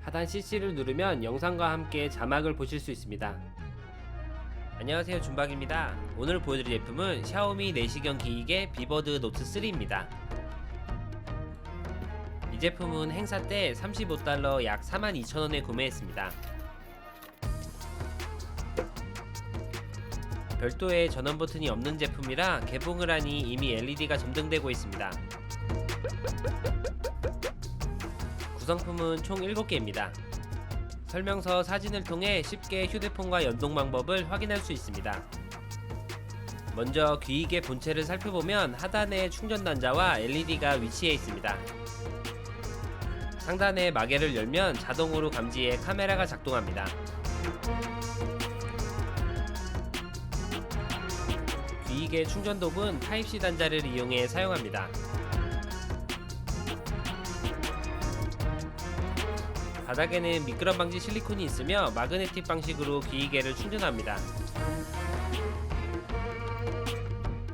하단 CC를 누르면 영상과 함께 자막을 보실 수 있습니다. 안녕하세요, 준박입니다. 오늘 보여드릴 제품은 샤오미 내시경 기기계 비버드 노트 3입니다. 이 제품은 행사 때 $35 약 42,000원에 구매했습니다. 별도의 전원 버튼이 없는 제품이라 개봉을 하니 이미 LED가 점등되고 있습니다. 구성품은 총 7개입니다. 설명서 사진을 통해 쉽게 휴대폰과 연동 방법을 확인할 수 있습니다. 먼저 기기계 본체를 살펴보면 하단에 충전 단자와 LED가 위치해 있습니다. 상단에 마개를 열면 자동으로 감지해 카메라가 작동합니다. 기기계 충전독은 타입C 단자를 이용해 사용합니다. 바닥에는 미끄럼 방지 실리콘이 있으며 마그네틱 방식으로 기기계를 충전합니다.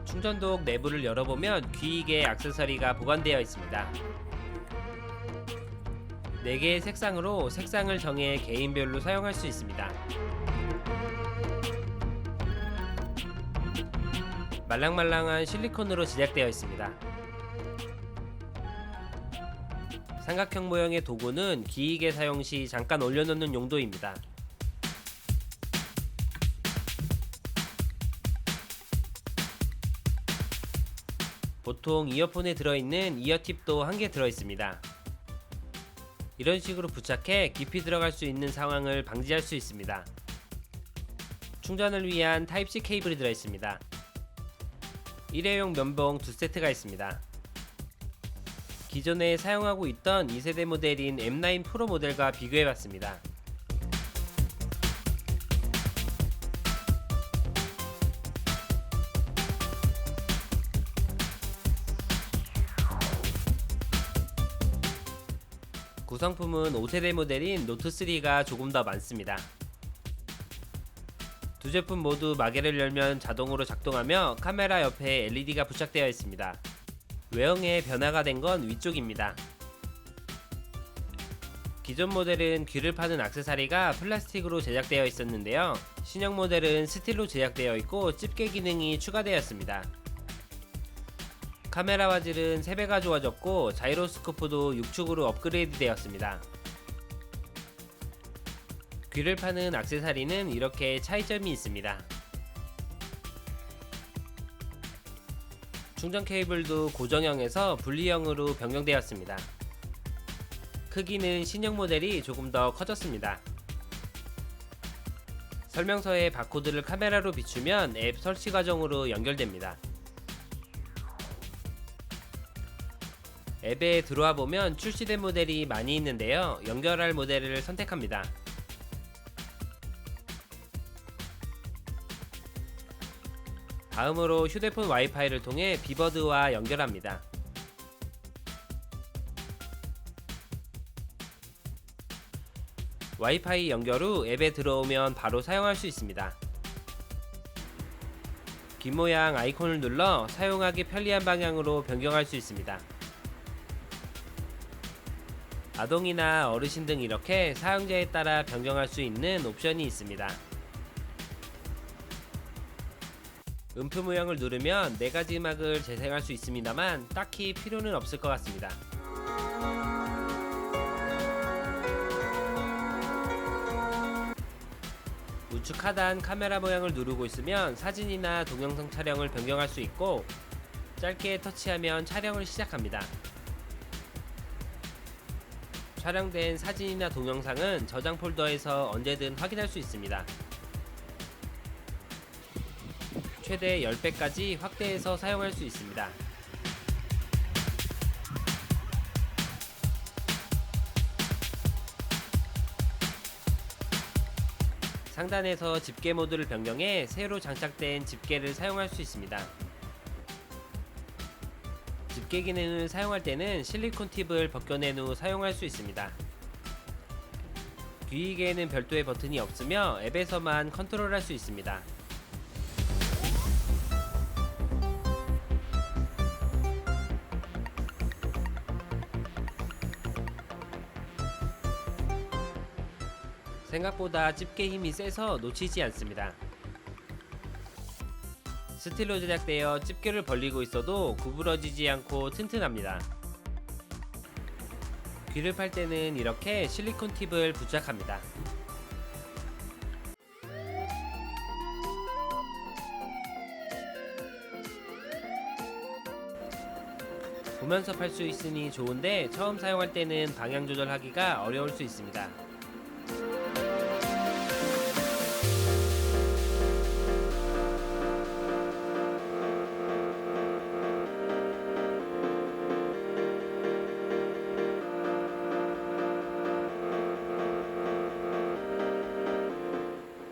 충전독 내부를 열어보면 기기계 액세서리가 보관되어 있습니다. 4개의 색상으로 색상을 정해 개인별로 사용할 수 있습니다. 말랑말랑한 실리콘으로 제작되어 있습니다. 삼각형 모형의 도구는 기기계 사용 시 잠깐 올려놓는 용도입니다. 보통 이어폰에 들어있는 이어팁도 1개 들어있습니다. 이런 식으로 부착해 깊이 들어갈 수 있는 상황을 방지할 수 있습니다. 충전을 위한 타입C 케이블이 들어있습니다. 일회용 면봉 2세트가 있습니다. 기존에 사용하고 있던 2세대 모델인 M9 프로 모델과 비교해봤습니다. 구성품은 5세대 모델인 노트3가 조금 더 많습니다. 두 제품 모두 마개를 열면 자동으로 작동하며 카메라 옆에 LED가 부착되어 있습니다. 외형에 변화가 된 건 위쪽입니다. 기존 모델은 귀를 파는 액세서리가 플라스틱으로 제작되어 있었는데요. 신형 모델은 스틸로 제작되어 있고 집게 기능이 추가되었습니다. 카메라 화질은 3배가 좋아졌고 자이로스코프도 6축으로 업그레이드 되었습니다. 귀를 파는 액세서리는 이렇게 차이점이 있습니다. 충전 케이블도 고정형에서 분리형으로 변경되었습니다. 크기는 신형 모델이 조금 더 커졌습니다. 설명서에 바코드를 카메라로 비추면 앱 설치 과정으로 연결됩니다. 앱에 들어와 보면 출시된 모델이 많이 있는데요. 연결할 모델을 선택합니다. 다음으로 휴대폰 와이파이를 통해 비버드와 연결합니다. 와이파이 연결 후 앱에 들어오면 바로 사용할 수 있습니다. 긴 모양 아이콘을 눌러 사용하기 편리한 방향으로 변경할 수 있습니다. 아동이나 어르신 등 이렇게 사용자에 따라 변경할 수 있는 옵션이 있습니다. 음표 모양을 누르면 4가지 음악을 재생할 수 있습니다만 딱히 필요는 없을 것 같습니다. 우측 하단 카메라 모양을 누르고 있으면 사진이나 동영상 촬영을 변경할 수 있고 짧게 터치하면 촬영을 시작합니다. 촬영된 사진이나 동영상은 저장 폴더에서 언제든 확인할 수 있습니다. 최대 10배까지 확대해서 사용할 수 있습니다. 상단에서 집게 모드를 변경해 새로 장착된 집게를 사용할 수 있습니다. 집게 기능을 사용할 때는 실리콘 팁을 벗겨낸 후 사용할 수 있습니다. 기기계에는 별도의 버튼이 없으며 앱에서만 컨트롤할 수 있습니다. 생각보다 집게 힘이 세서 놓치지 않습니다. 스틸로 제작되어 집게를 벌리고 있어도 구부러지지 않고 튼튼합니다. 귀를 팔 때는 이렇게 실리콘 팁을 부착합니다. 보면서 팔 수 있으니 좋은데 처음 사용할 때는 방향 조절하기가 어려울 수 있습니다.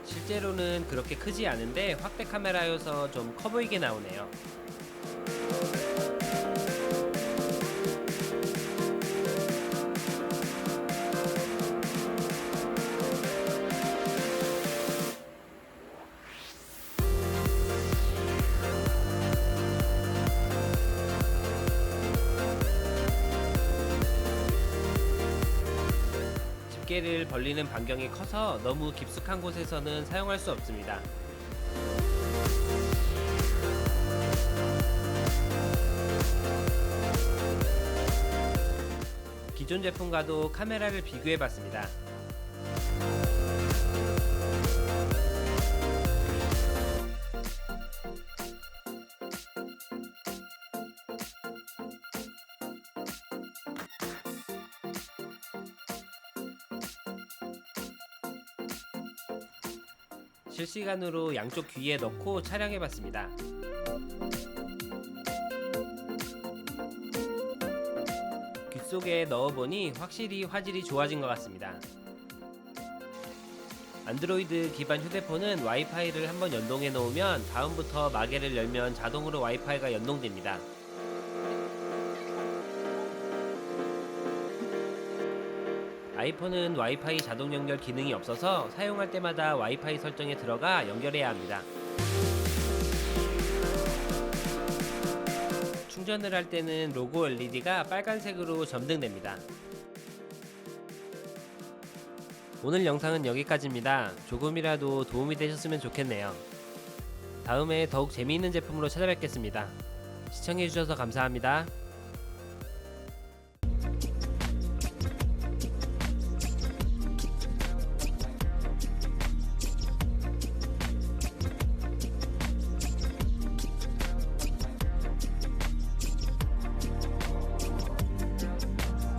실제로는 그렇게 크지 않은데 확대 카메라여서 좀 커 보이게 나오네요. 집게를 벌리는 반경이 커서 너무 깊숙한 곳에서는 사용할 수 없습니다. 기존 제품과도 카메라를 비교해 봤습니다. 실시간으로 양쪽 귀에 넣고 촬영해 봤습니다. 귀 속에 넣어보니 확실히 화질이 좋아진 것 같습니다. 안드로이드 기반 휴대폰은 와이파이를 한번 연동해 놓으면 다음부터 마개를 열면 자동으로 와이파이가 연동됩니다. 아이폰은 와이파이 자동 연결 기능이 없어서 사용할 때마다 와이파이 설정에 들어가 연결해야 합니다. 충전을 할 때는 로고 LED가 빨간색으로 점등됩니다. 오늘 영상은 여기까지입니다. 조금이라도 도움이 되셨으면 좋겠네요. 다음에 더욱 재미있는 제품으로 찾아뵙겠습니다. 시청해주셔서 감사합니다.